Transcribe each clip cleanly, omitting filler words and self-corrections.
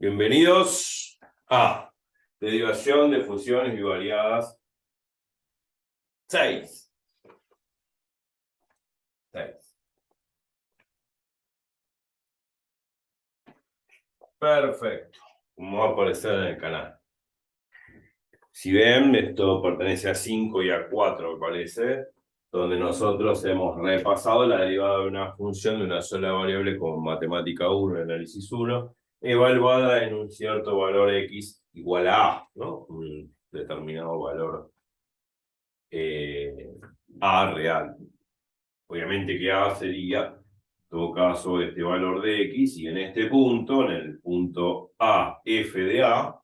Bienvenidos a Derivación de Funciones Bivariadas 6. Perfecto. Como va a aparecer en el canal. Si ven, esto pertenece a 5 y a 4, me parece, donde nosotros hemos repasado la derivada de una función de una sola variable con matemática 1, análisis 1, evaluada en un cierto valor x igual a A, ¿no? Un determinado valor A real. Obviamente que A sería, en todo caso, este valor de x, y en este punto, en el punto A, f de A,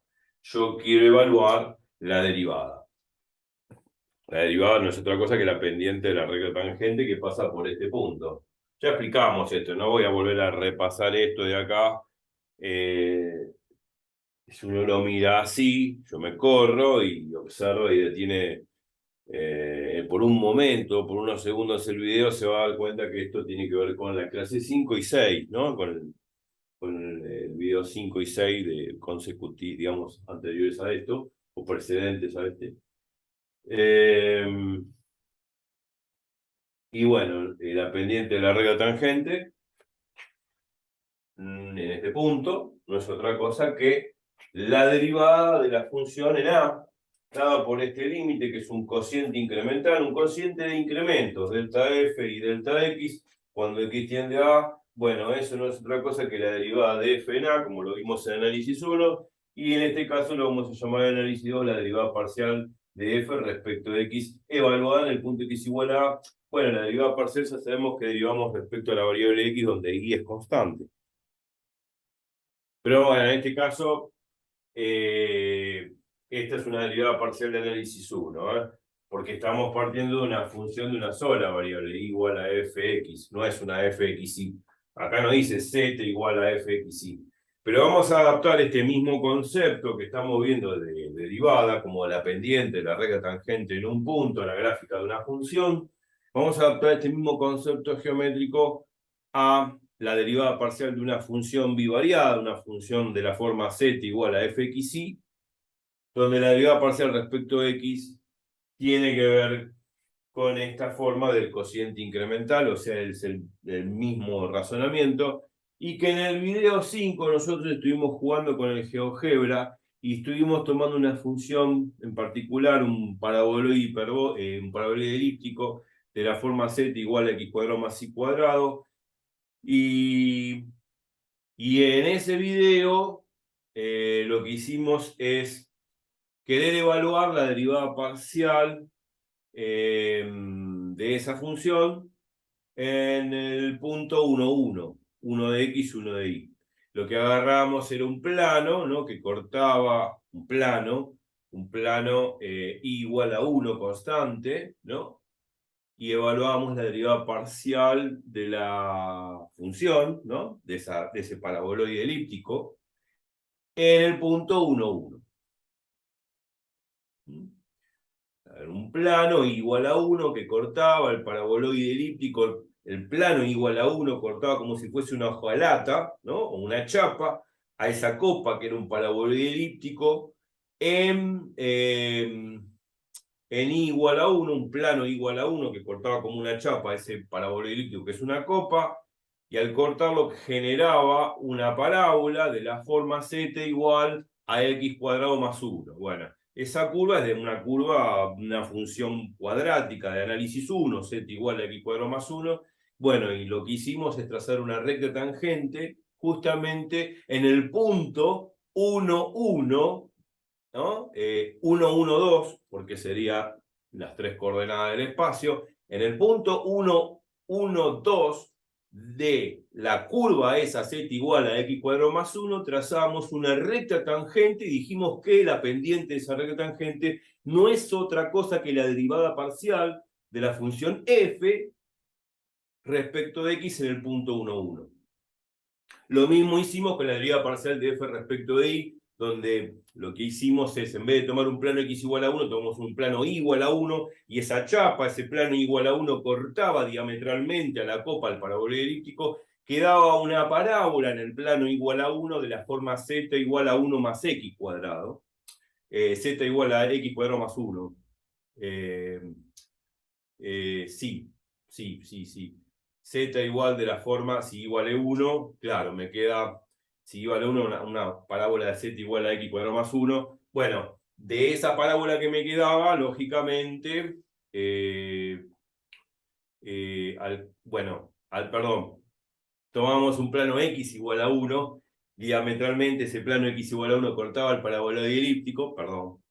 yo quiero evaluar la derivada. La derivada no es otra cosa que la pendiente de la recta tangente que pasa por este punto. Ya explicamos esto, no voy a volver a repasar esto de acá. Si uno lo mira así, yo me corro y observo y detiene por un momento, por unos segundos el video, se va a dar cuenta que esto tiene que ver con la clase 5 y 6, ¿no? Con el video 5 y 6 de consecutivos, digamos, anteriores a esto, o precedentes a este. Y bueno, la pendiente de la regla tangente, en este punto, no es otra cosa que la derivada de la función en A, dada por este límite, que es un cociente incremental, un cociente de incrementos, delta f y delta x, cuando x tiende a A. Bueno, eso no es otra cosa que la derivada de f en A, como lo vimos en análisis 1, y en este caso lo vamos a llamar en análisis 2 la derivada parcial de f respecto de x, evaluada en el punto x igual a A. Bueno, la derivada parcial ya sabemos que derivamos respecto a la variable x, donde y es constante. Pero bueno, en este caso, esta es una derivada parcial de análisis 1, porque estamos partiendo de una función de una sola variable, y igual a fx, no es una fxy. Acá no dice z igual a fxy. Pero vamos a adaptar este mismo concepto que estamos viendo de derivada, como la pendiente, la recta tangente en un punto, la gráfica de una función. Vamos a adaptar este mismo concepto geométrico a la derivada parcial de una función bivariada, una función de la forma z igual a fxy, donde la derivada parcial respecto a x tiene que ver con esta forma del cociente incremental, o sea, es el mismo razonamiento, y que en el video 5 nosotros estuvimos jugando con el GeoGebra y estuvimos tomando una función en particular, un paraboloide, un paraboloide elíptico de la forma z igual a x cuadrado más y cuadrado, y en ese video lo que hicimos es querer evaluar la derivada parcial de esa función en el punto 1, 1, 1 de x, 1 de y. Lo que agarramos era un plano, ¿no? Que cortaba un plano y igual a 1 constante, ¿no? Y evaluábamos la derivada parcial de la función, ¿no? De ese paraboloide elíptico en el punto 1, 1. Un plano igual a 1 que cortaba el paraboloide elíptico, el plano igual a 1 cortaba como si fuese una hojalata, ¿no? O una chapa, a esa copa que era un paraboloide elíptico, en y igual a 1, un plano igual a 1 que cortaba como una chapa ese paraboloide elíptico que es una copa, y al cortarlo generaba una parábola de la forma z igual a x cuadrado más 1. Bueno, esa curva es de una función cuadrática de análisis 1, z igual a x cuadrado más 1. Bueno, y lo que hicimos es trazar una recta tangente justamente en el punto 1, 1, ¿no? 1, 1, 2, porque serían las tres coordenadas del espacio. En el punto 1, 1, 2 de la curva esa z igual a x cuadrado más 1, trazamos una recta tangente y dijimos que la pendiente de esa recta tangente no es otra cosa que la derivada parcial de la función f respecto de x en el punto 1, 1. Lo mismo hicimos con la derivada parcial de f respecto de y, donde lo que hicimos es, en vez de tomar un plano x igual a 1, tomamos un plano y igual a 1, y esa chapa, ese plano igual a 1, cortaba diametralmente a la copa, al paraboloide elíptico, quedaba una parábola en el plano igual a 1 de la forma z igual a 1 más x cuadrado. Z igual a x cuadrado más 1. Sí. Z igual de la forma, si igual a 1, claro, me queda, si igual a 1, una parábola de z igual a x cuadrado más 1. Bueno, de esa parábola que me quedaba, lógicamente, perdón, tomamos un plano x igual a 1, diametralmente ese plano x igual a 1 cortaba el paraboloide elíptico, perdón,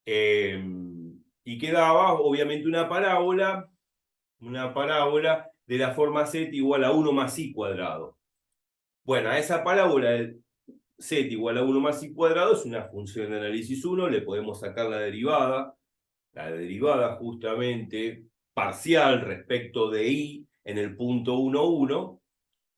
y quedaba obviamente una parábola de la forma z igual a 1 más i cuadrado. Bueno, a esa parábola de z igual a 1 más i cuadrado es una función de análisis 1, le podemos sacar la derivada justamente parcial respecto de i en el punto 1, 1.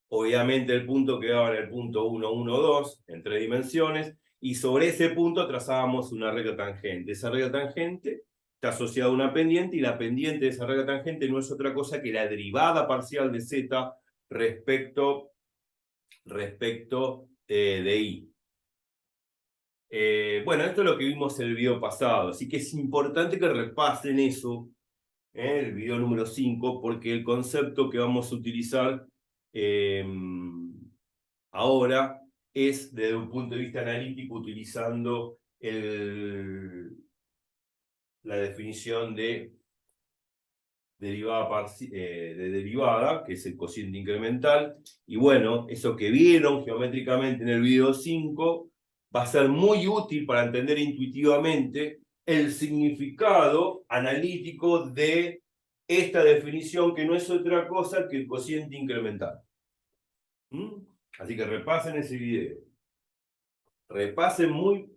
Obviamente el punto quedaba en el punto 1, 1, 2, en 3 dimensiones, y sobre ese punto trazábamos una recta tangente. Esa recta tangente está asociada a una pendiente, y la pendiente de esa recta tangente no es otra cosa que la derivada parcial de z respecto de i. Bueno, esto es lo que vimos en el video pasado, así que es importante que repasen eso, el video número 5, porque el concepto que vamos a utilizar ahora es desde un punto de vista analítico, utilizando la definición de derivada, que es el cociente incremental. Y bueno, eso que vieron geométricamente en el video 5 va a ser muy útil para entender intuitivamente el significado analítico de esta definición, que no es otra cosa que el cociente incremental. Así que repasen ese video. Repasen muy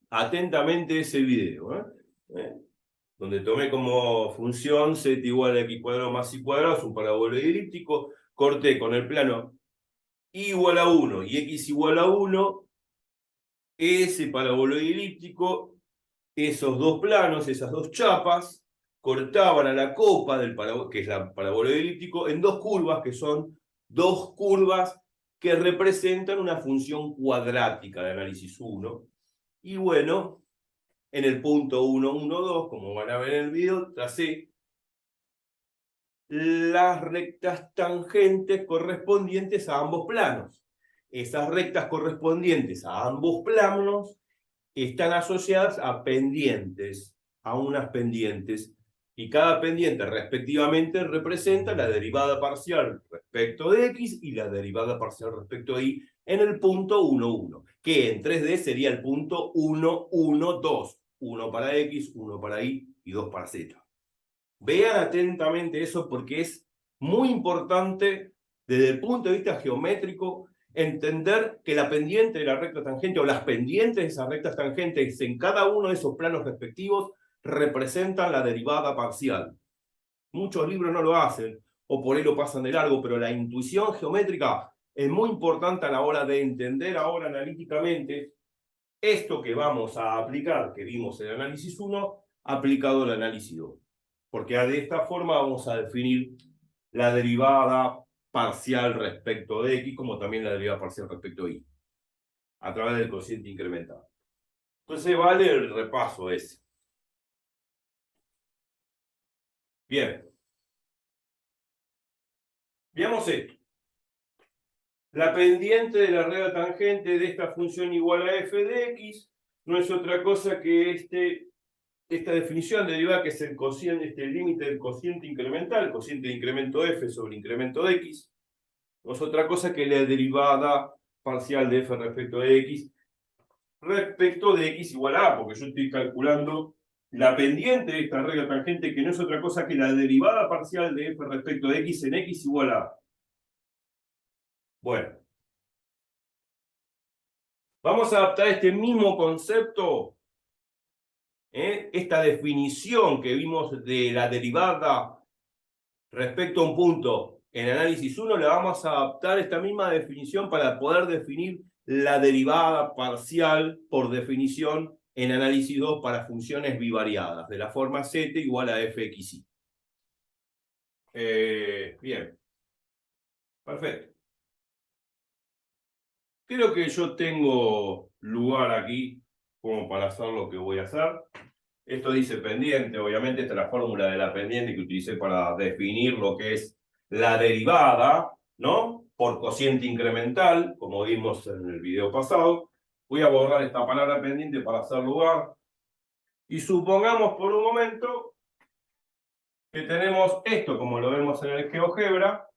atentamente ese video, donde tomé como función z igual a x cuadrado más i cuadrado, es un paraboloide elíptico, corté con el plano y igual a 1 y x igual a 1, ese paraboloide elíptico, esos dos planos, esas dos chapas, cortaban a la copa del que es la paraboloide elíptico, en dos curvas, que son dos curvas que representan una función cuadrática de análisis 1. Y bueno, en el punto 1, 1, 2, como van a ver en el video, tracé las rectas tangentes correspondientes a ambos planos. Esas rectas correspondientes a ambos planos están asociadas a pendientes, a unas pendientes, y cada pendiente respectivamente representa la derivada parcial respecto de x y la derivada parcial respecto de y en el punto 1, 1, que en 3D sería el punto 1, 1, 2. 1 para x, 1 para y 2 para z. Vean atentamente eso, porque es muy importante desde el punto de vista geométrico entender que la pendiente de la recta tangente, o las pendientes de esas rectas tangentes en cada uno de esos planos respectivos, representan la derivada parcial. Muchos libros no lo hacen, o por ahí lo pasan de largo, pero la intuición geométrica es muy importante a la hora de entender ahora analíticamente esto que vamos a aplicar, que vimos en el análisis 1, aplicado al análisis 2. Porque de esta forma vamos a definir la derivada parcial respecto de x, como también la derivada parcial respecto de y, a través del cociente incremental. Entonces vale el repaso ese. Bien. Veamos esto. La pendiente de la regla tangente de esta función igual a f de x no es otra cosa que esta definición de derivada, que es el cociente, el límite del cociente incremental, el cociente de incremento f sobre incremento de x, no es otra cosa que la derivada parcial de f respecto de x igual a a, porque yo estoy calculando la pendiente de esta regla tangente, que no es otra cosa que la derivada parcial de f respecto de x en x igual a a. Bueno, vamos a adaptar este mismo concepto, esta definición que vimos de la derivada respecto a un punto en análisis 1, la vamos a adaptar esta misma definición para poder definir la derivada parcial por definición en análisis 2 para funciones bivariadas, de la forma z igual a fxy. Bien. Perfecto. Creo que yo tengo lugar aquí como para hacer lo que voy a hacer. Esto dice pendiente, obviamente esta es la fórmula de la pendiente que utilicé para definir lo que es la derivada, ¿no? Por cociente incremental, como vimos en el video pasado. Voy a borrar esta palabra pendiente para hacer lugar. Y supongamos por un momento que tenemos esto, como lo vemos en el GeoGebra,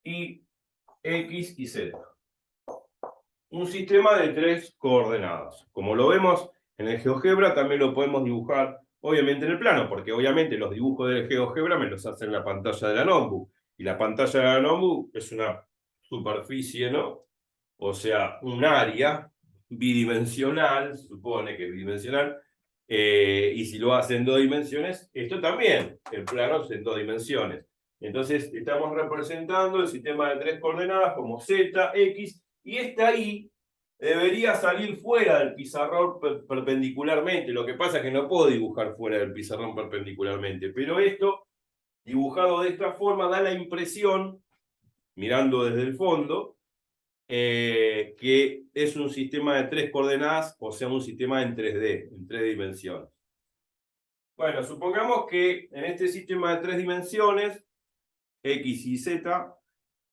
y X y Z. Un sistema de 3 coordenadas. Como lo vemos en el GeoGebra, también lo podemos dibujar, obviamente, en el plano, porque obviamente los dibujos del GeoGebra me los hacen en la pantalla de la notebook. Y la pantalla de la notebook es una superficie, ¿no? O sea, un área bidimensional, se supone que es bidimensional, y si lo hace en 2 dimensiones, esto también, el plano es en 2 dimensiones. Entonces, estamos representando el sistema de 3 coordenadas como Z, X, y esta I debería salir fuera del pizarrón perpendicularmente. Lo que pasa es que no puedo dibujar fuera del pizarrón perpendicularmente, pero esto, dibujado de esta forma, da la impresión, mirando desde el fondo, que es un sistema de 3 coordenadas, o sea, un sistema en 3D, en 3 dimensiones. Bueno, supongamos que en este sistema de 3 dimensiones, X y Z,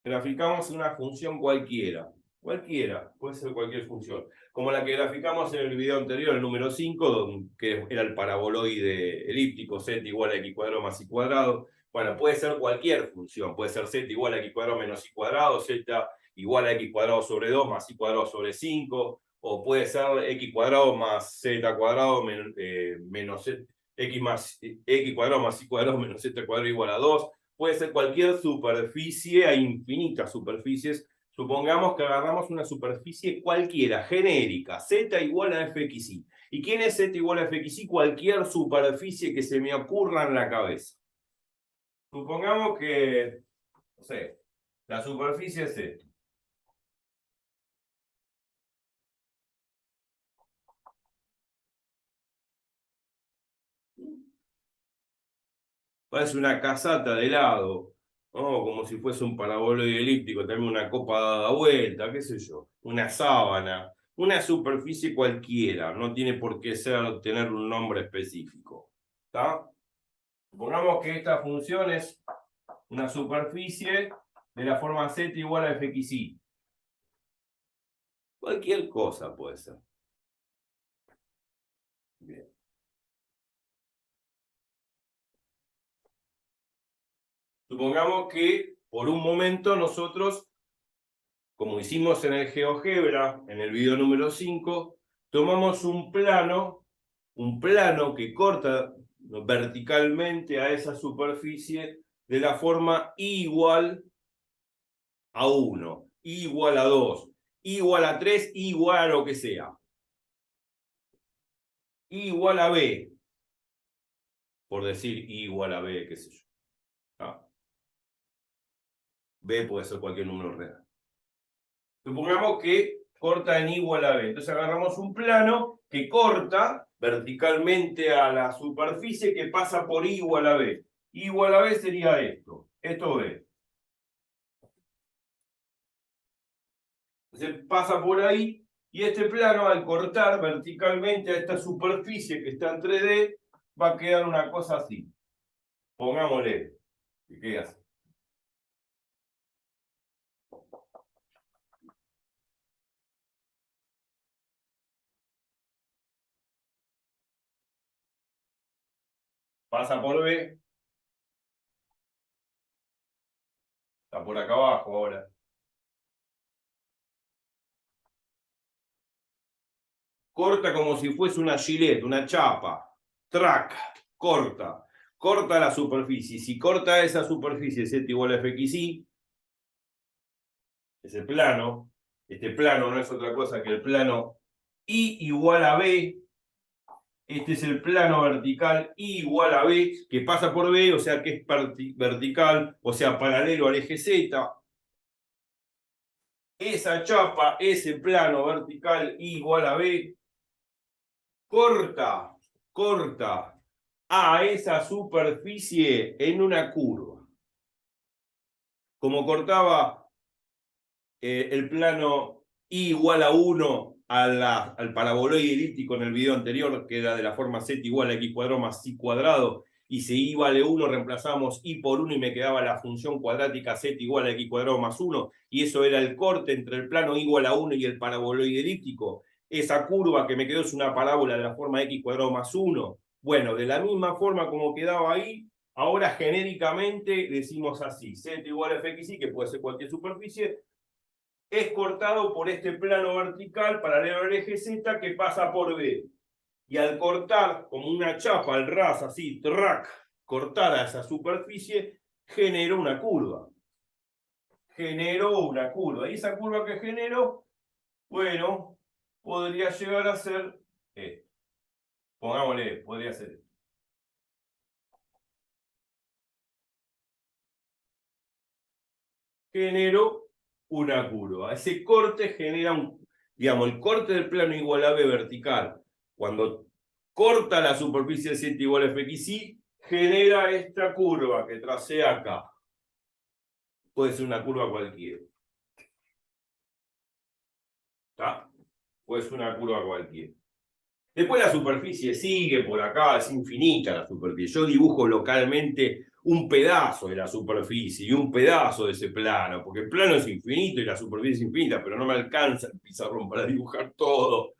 graficamos una función cualquiera. Cualquiera, puede ser cualquier función. Como la que graficamos en el video anterior, el número 5, que era el paraboloide elíptico, z igual a x cuadrado más y cuadrado. Bueno, puede ser cualquier función. Puede ser z igual a x cuadrado menos y cuadrado, z igual a x cuadrado sobre 2 más y cuadrado sobre 5. O puede ser x cuadrado más z cuadrado menos x más x cuadrado más y cuadrado menos z cuadrado igual a 2. Puede ser cualquier superficie, hay infinitas superficies. Supongamos que agarramos una superficie cualquiera, genérica, z igual a fxy. ¿Y quién es z igual a fxy? Cualquier superficie que se me ocurra en la cabeza. Supongamos que, no sé, la superficie es esta. Parece una casata de helado, ¿no? Como si fuese un paraboloide elíptico, también una copa dada vuelta, qué sé yo, una sábana, una superficie cualquiera, no tiene por qué tener un nombre específico. ¿Está? Supongamos que esta función es una superficie de la forma z igual a fxy. Cualquier cosa puede ser. Bien. Supongamos que por un momento nosotros, como hicimos en el GeoGebra, en el video número 5, tomamos un plano que corta verticalmente a esa superficie de la forma I igual a 1, I igual a 2, I igual a 3, I igual a lo que sea. I igual a B, por decir I igual a B, qué sé yo. ¿Ah? B puede ser cualquier número real. Supongamos que corta en I igual a B. Entonces agarramos un plano que corta verticalmente a la superficie que pasa por I igual a B. I igual a B sería esto. Esto B. Entonces pasa por ahí y este plano al cortar verticalmente a esta superficie que está en 3D va a quedar una cosa así. Pongámosle. ¿Qué queda así? Pasa por B. Está por acá abajo ahora. Corta como si fuese una gilet, una chapa. Track. Corta. Corta la superficie. Si corta esa superficie z igual a fxy, ese plano, este plano no es otra cosa que el plano I igual a B. Este es el plano vertical I igual a B, que pasa por B, o sea que es vertical, o sea, paralelo al eje Z. Esa chapa, ese plano vertical I igual a B, corta a esa superficie en una curva. Como cortaba el plano I igual a 1 al paraboloide elíptico en el video anterior, que era de la forma z igual a x cuadrado más y cuadrado, y si I vale 1, reemplazamos I por 1 y me quedaba la función cuadrática z igual a x cuadrado más 1, y eso era el corte entre el plano I igual a 1 y el paraboloide elíptico. Esa curva que me quedó es una parábola de la forma x cuadrado más 1. Bueno, de la misma forma como quedaba ahí, ahora genéricamente decimos así, z igual a fxy, que puede ser cualquier superficie, es cortado por este plano vertical paralelo al eje Z que pasa por B. Y al cortar, como una chapa al ras, así, track, cortar a esa superficie, generó una curva. Generó una curva. Y esa curva que generó, bueno, podría llegar a ser esto. Pongámosle, podría ser esto. Generó una curva. Ese corte genera digamos, el corte del plano igual a B vertical, cuando corta la superficie de Z igual a fxy, genera esta curva que tracé acá. Puede ser una curva cualquiera. ¿Está? Puede ser una curva cualquiera. Después la superficie sigue por acá, es infinita la superficie. Yo dibujo localmente un pedazo de la superficie y un pedazo de ese plano, porque el plano es infinito y la superficie es infinita, pero no me alcanza el pizarrón para dibujar todo.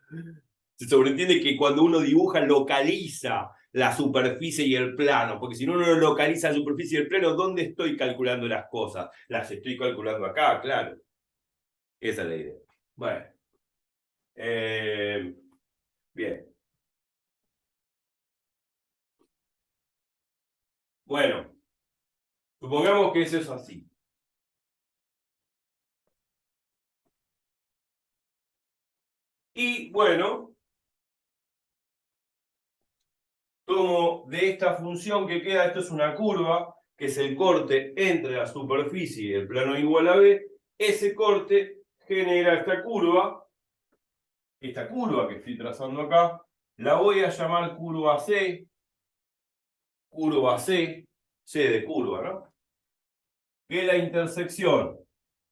Se sobreentiende que cuando uno dibuja localiza la superficie y el plano, porque si no uno localiza la superficie y el plano, ¿dónde estoy calculando las cosas? Las estoy calculando acá, claro. Esa es la idea. Bueno. Bien. Bueno, supongamos que eso es así. Y bueno, tomo de esta función que queda, esto es una curva, que es el corte entre la superficie y el plano igual a B, ese corte genera esta curva que estoy trazando acá, la voy a llamar curva C, C de curva, ¿no? Que es la intersección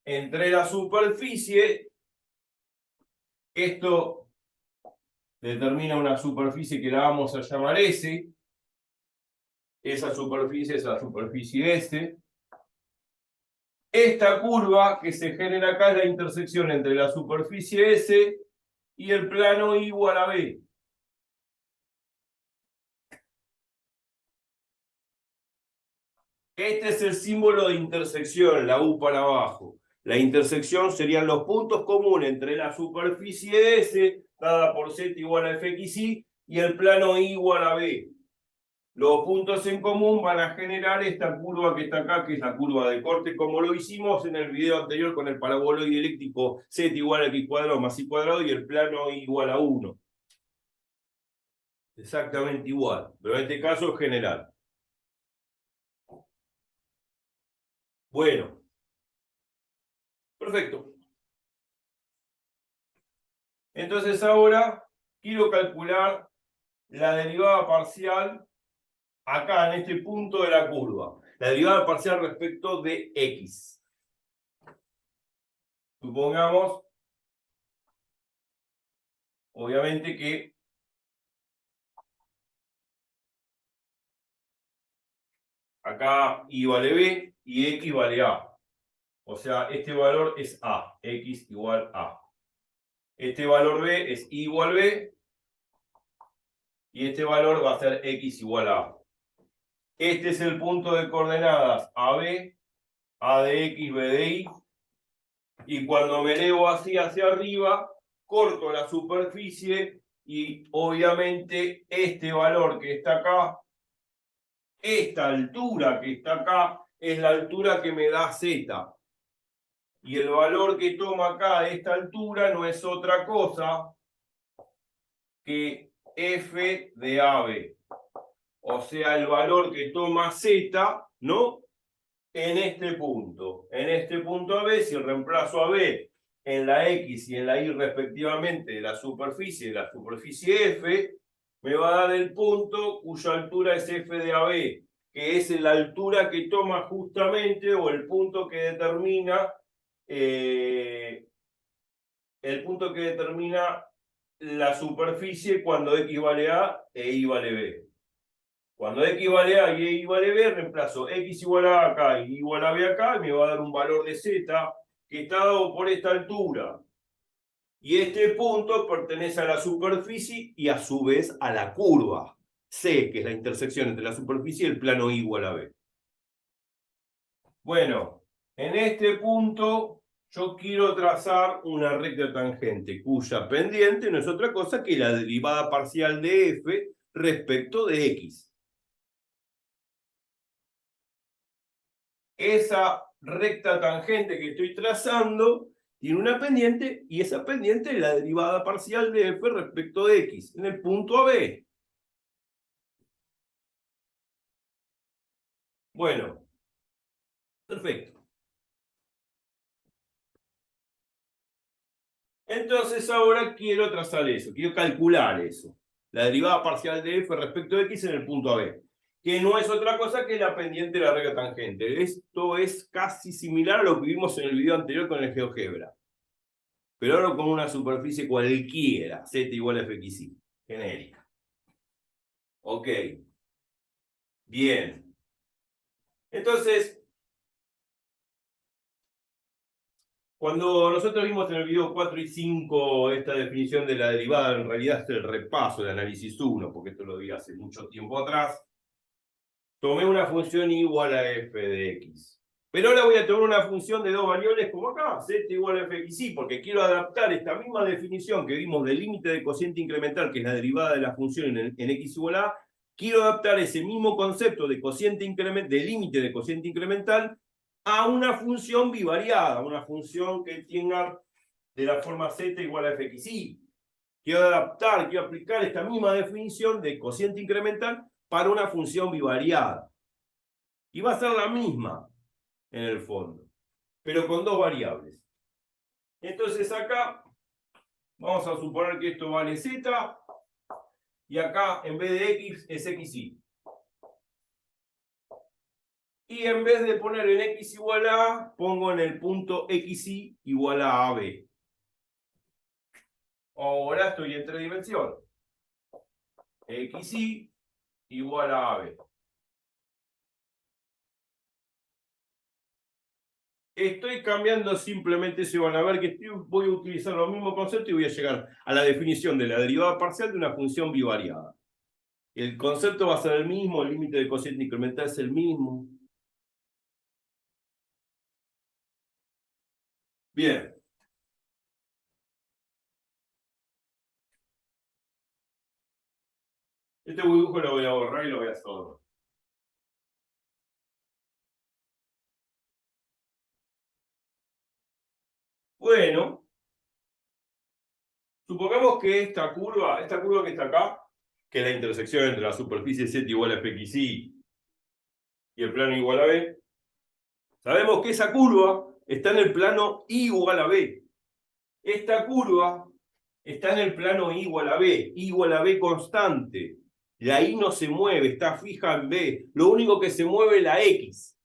entre la superficie, esto determina una superficie que la vamos a llamar S, esa superficie es la superficie S. Esta curva que se genera acá es la intersección entre la superficie S y el plano igual a B. Este es el símbolo de intersección, la U para abajo. La intersección serían los puntos comunes entre la superficie S, dada por Z igual a fxy, y el plano igual a B. Los puntos en común van a generar esta curva que está acá, que es la curva de corte, como lo hicimos en el video anterior con el paraboloide eléctrico Z igual a x cuadrado más y cuadrado y el plano igual a 1. Exactamente igual, pero en este caso es general. Bueno, perfecto. Entonces ahora quiero calcular la derivada parcial acá en este punto de la curva. La derivada parcial respecto de x. Supongamos, obviamente, que acá y vale b y x vale a. O sea, este valor es a, x igual a. Este valor b es y igual b y este valor va a ser x igual a. Este es el punto de coordenadas AB, A de x, B de y. Y cuando me elevo así hacia arriba, corto la superficie y obviamente este valor que está acá, esta altura que está acá, es la altura que me da z. Y el valor que toma acá esta altura no es otra cosa que f de AB. O sea, el valor que toma z, ¿no? En este punto. En este punto AB, si reemplazo a B en la X y en la Y respectivamente de la superficie F, me va a dar el punto cuya altura es F de AB, que es la altura que toma justamente, o el punto que determina el punto que determina la superficie cuando x vale a e y vale b. Cuando x vale a y y vale b, reemplazo x igual a acá y y igual a b acá, y me va a dar un valor de z que está dado por esta altura. Y este punto pertenece a la superficie y a su vez a la curva C, que es la intersección entre la superficie y el plano y igual a b. Bueno, en este punto yo quiero trazar una recta tangente cuya pendiente no es otra cosa que la derivada parcial de f respecto de x. Esa recta tangente que estoy trazando tiene una pendiente y esa pendiente es la derivada parcial de f respecto de x en el punto AB. Bueno, perfecto. Entonces ahora quiero trazar eso, quiero calcular eso. La derivada parcial de f respecto de x en el punto AB, que no es otra cosa que la pendiente de la recta tangente. Esto es casi similar a lo que vimos en el video anterior con el GeoGebra. Pero ahora con una superficie cualquiera, z igual a fxy, genérica. Ok. Bien. Entonces, cuando nosotros vimos en el video 4 y 5 esta definición de la derivada, en realidad es el repaso de análisis 1, porque esto lo vi hace mucho tiempo atrás, tomé una función igual a f de x. Pero ahora voy a tomar una función de dos variables como acá, z igual a fxy, porque quiero adaptar esta misma definición que vimos del límite de cociente incremental, que es la derivada de la función en x igual a, quiero adaptar ese mismo concepto de cociente incremental, de límite de cociente incremental, a una función bivariada, una función que tenga de la forma z igual a fxy. Quiero adaptar, quiero aplicar esta misma definición de cociente incremental para una función bivariada. Y va a ser la misma en el fondo, pero con dos variables. Entonces acá vamos a suponer que esto vale z y acá en vez de x es xy. Y en vez de poner en x igual a A, pongo en el punto xy igual a AB. Ahora estoy en tres dimensiones. xy igual a AB. Estoy cambiando simplemente, se van a ver que voy a utilizar los mismos conceptos y voy a llegar a la definición de la derivada parcial de una función bivariada. El concepto va a ser el mismo, el límite de cociente incremental es el mismo. Bien. Este dibujo lo voy a borrar y lo voy a hacer otro. Bueno, supongamos que esta curva que está acá, que es la intersección entre la superficie z igual a fxy y el plano igual a b, sabemos que esa curva está en el plano y igual a b. Esta curva está en el plano y igual a b constante. La y no se mueve, está fija en b. Lo único que se mueve es la x.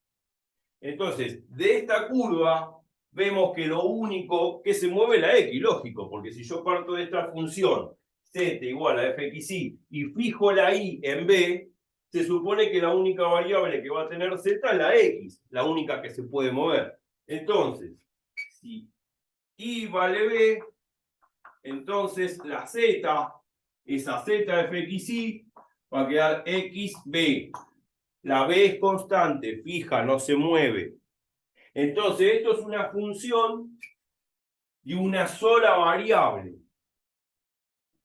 Entonces, de esta curva vemos que lo único que se mueve es la x, lógico, porque si yo parto de esta función z igual a fxy y fijo la y en b, se supone que la única variable que va a tener z es la x, la única que se puede mover. Entonces, si y vale b, entonces la z, esa z fxy, va a quedar xb. La b es constante, fija, no se mueve. Entonces, esto es una función de una sola variable,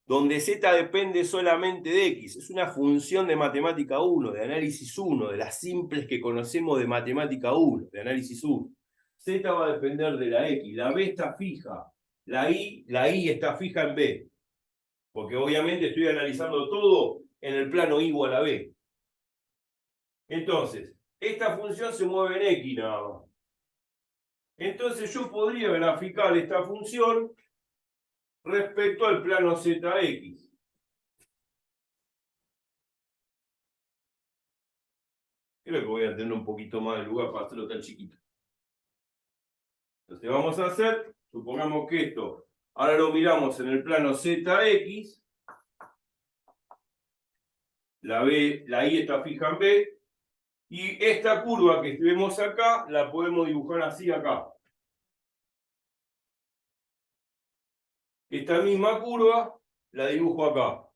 donde z depende solamente de x. Es una función de matemática 1, de análisis 1, de las simples que conocemos de matemática 1, de análisis 1. Z va a depender de la x, la b está fija, la y está fija en b, porque obviamente estoy analizando todo en el plano igual a b. Entonces, esta función se mueve en x nada más. Entonces yo podría graficar esta función respecto al plano ZX. Creo que voy a tener un poquito más de lugar para hacerlo tan chiquito. Entonces vamos a hacer, supongamos que esto, ahora lo miramos en el plano ZX, la Y está fija en B, y esta curva que vemos acá, la podemos dibujar así acá. Esta misma curva, la dibujo acá.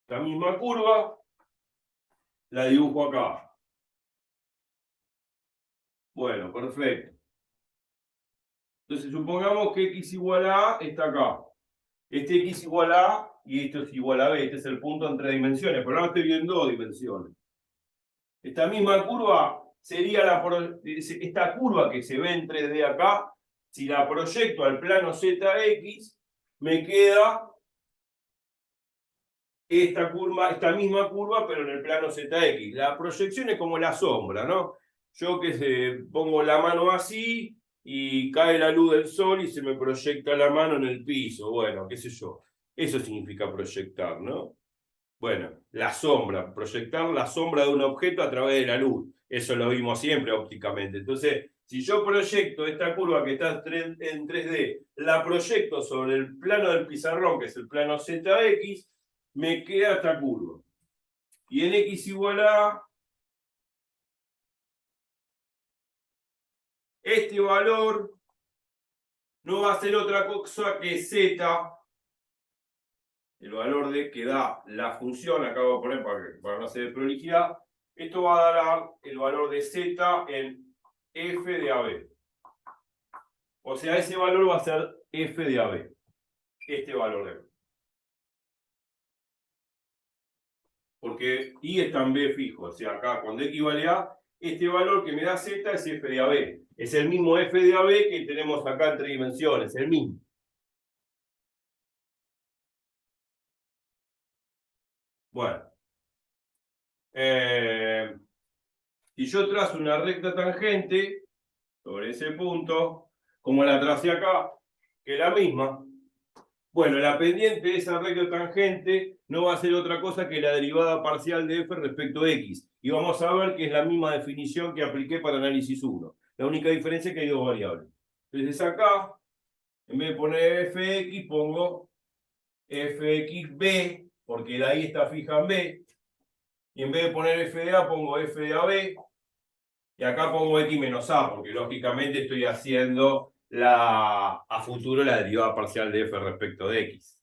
Esta misma curva, la dibujo acá. Bueno, perfecto. Entonces supongamos que x igual a A está acá. Este x igual a A y esto es igual a B. Este es el punto en 3 dimensiones, pero ahora estoy viendo 2 dimensiones. Esta misma curva sería esta curva que se ve en 3D acá. Si la proyecto al plano ZX, me queda esta misma curva, pero en el plano ZX. La proyección es como la sombra, ¿no? Yo que pongo la mano así y cae la luz del sol y se me proyecta la mano en el piso. Bueno, qué sé yo. Eso significa proyectar, ¿no? Bueno, la sombra, proyectar la sombra de un objeto a través de la luz. Eso lo vimos siempre ópticamente. Entonces, si yo proyecto esta curva que está en 3D, la proyecto sobre el plano del pizarrón, que es el plano ZX, me queda esta curva. Y en x igual a este valor no va a ser otra cosa que z, el valor que da la función, acá voy a poner para no hacer prolijidad, esto va a dar el valor de z en f de AB. O sea, ese valor va a ser f de AB. Este valor de B. Porque y está en B fijo. O sea, acá cuando x vale a, este valor que me da z es f de AB. Es el mismo f de AB que tenemos acá en 3 dimensiones. El mismo. Bueno. Si yo trazo una recta tangente sobre ese punto, como la tracé acá, que es la misma, bueno, la pendiente de esa recta tangente no va a ser otra cosa que la derivada parcial de f respecto a x. Y vamos a ver que es la misma definición que apliqué para análisis 1. La única diferencia es que hay dos variables. Entonces acá, en vez de poner fx, pongo fxb, porque la y está fija en b. Y en vez de poner f de a, pongo f de ab. Y acá pongo x menos a, porque lógicamente estoy haciendo a futuro la derivada parcial de f respecto de x.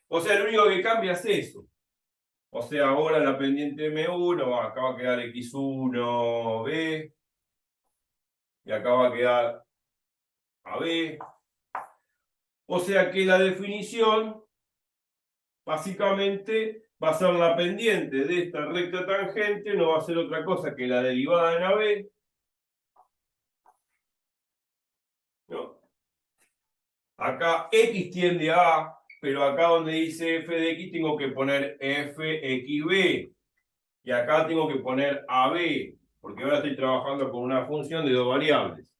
O sea, lo único que cambia es eso. O sea, ahora la pendiente m1, acá va a quedar x1b, y acá va a quedar ab. O sea que la definición, básicamente, va a ser la pendiente de esta recta tangente, no va a ser otra cosa que la derivada en ab, ¿no? Acá x tiende a A, pero acá donde dice f de x tengo que poner fxb. Y acá tengo que poner AB, porque ahora estoy trabajando con una función de dos variables.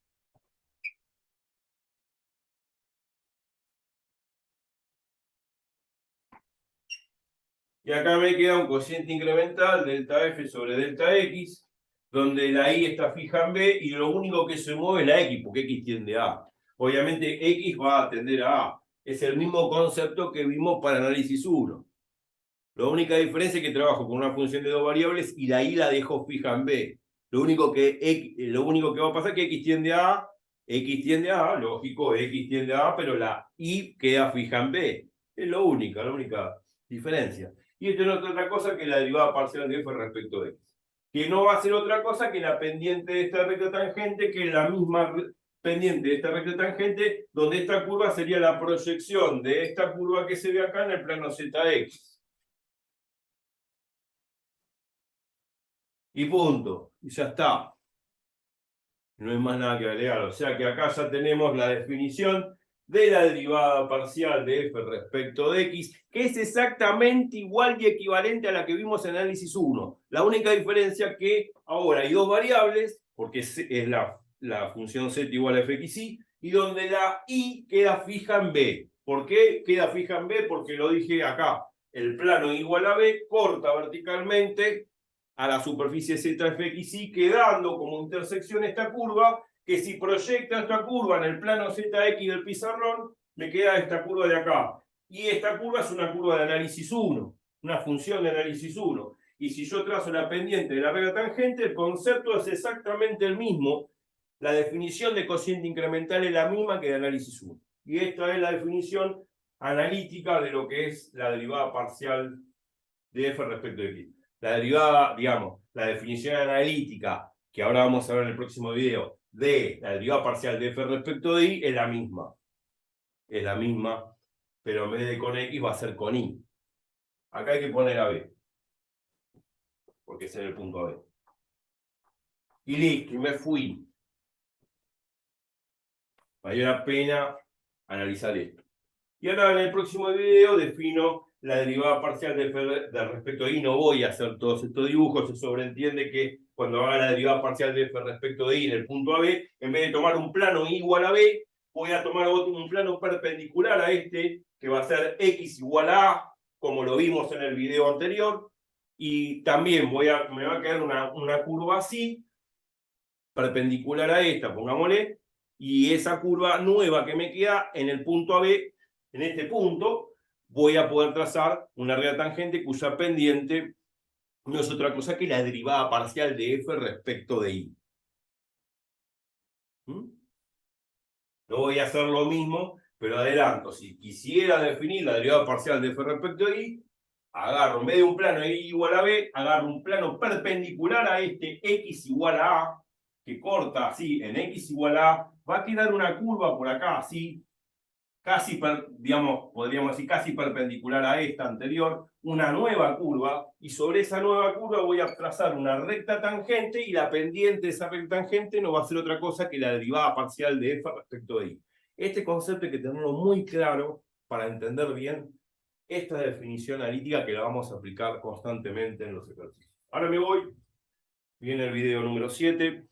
Y acá me queda un cociente incremental, delta f sobre delta x, donde la y está fija en b y lo único que se mueve es la x, porque x tiende a A. Obviamente x va a tender a A. Es el mismo concepto que vimos para análisis 1. La única diferencia es que trabajo con una función de dos variables y la y la dejo fija en b. Lo único que va a pasar es que x tiende a A, lógico, x tiende a A, pero la y queda fija en b. Es la única diferencia. Y esto no es otra cosa que la derivada parcial de f respecto de x. Que no va a ser otra cosa que la pendiente de esta recta tangente, que es la misma pendiente de esta recta tangente, donde esta curva sería la proyección de esta curva que se ve acá en el plano ZX. Y punto. Y ya está. No hay más nada que agregar. O sea que acá ya tenemos la definición de la derivada parcial de f respecto de x, que es exactamente igual y equivalente a la que vimos en análisis 1. La única diferencia es que ahora hay dos variables, porque es la función z igual a fxy, y donde la y queda fija en b. ¿Por qué queda fija en b? Porque lo dije acá. El plano igual a b corta verticalmente a la superficie ZFXY, quedando como intersección esta curva, que si proyecta esta curva en el plano ZX del pizarrón, me queda esta curva de acá. Y esta curva es una curva de análisis 1, una función de análisis 1. Y si yo trazo la pendiente de la regla tangente, el concepto es exactamente el mismo. La definición de cociente incremental es la misma que de análisis 1. Y esta es la definición analítica de lo que es la derivada parcial de f respecto de x. La derivada, digamos, la definición analítica, que ahora vamos a ver en el próximo video, de la derivada parcial de f respecto de y es la misma. Es la misma, pero en vez de con x va a ser con y. Acá hay que poner a b, porque es en el punto B. Y listo, y me fui. Valió la pena analizar esto. Y ahora en el próximo video defino la derivada parcial de respecto de y. No voy a hacer todos estos dibujos. Se sobreentiende que cuando haga la derivada parcial de f respecto de y en el punto AB, en vez de tomar un plano y igual a b, voy a tomar un plano perpendicular a este, que va a ser x igual a a, como lo vimos en el video anterior. Y también me va a quedar una curva así, perpendicular a esta, pongámosle, y esa curva nueva que me queda en el punto AB, en este punto, voy a poder trazar una regla tangente cuya pendiente no es otra cosa que la derivada parcial de f respecto de y. No voy a hacer lo mismo, pero adelanto. Si quisiera definir la derivada parcial de f respecto de y, agarro, en vez de un plano y igual a b, agarro un plano perpendicular a este x igual a a, que corta así en x igual a a, va a quedar una curva por acá, así, casi, digamos, podríamos decir casi perpendicular a esta anterior, una nueva curva, y sobre esa nueva curva voy a trazar una recta tangente, y la pendiente de esa recta tangente no va a ser otra cosa que la derivada parcial de f respecto de y. Este concepto hay que tenerlo muy claro para entender bien esta definición analítica, que la vamos a aplicar constantemente en los ejercicios. Ahora me voy, viene el video número 7,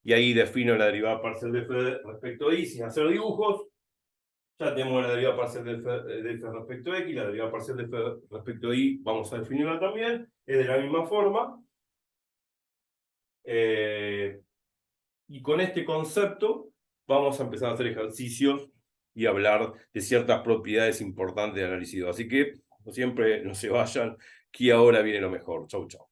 y ahí defino la derivada parcial de f respecto de y sin hacer dibujos. Ya tenemos la derivada parcial de f respecto de x, la derivada parcial de f respecto de y vamos a definirla también, es de la misma forma. Y con este concepto vamos a empezar a hacer ejercicios y hablar de ciertas propiedades importantes de análisis 2. Así que, como siempre, no se vayan, que ahora viene lo mejor. Chau, chau.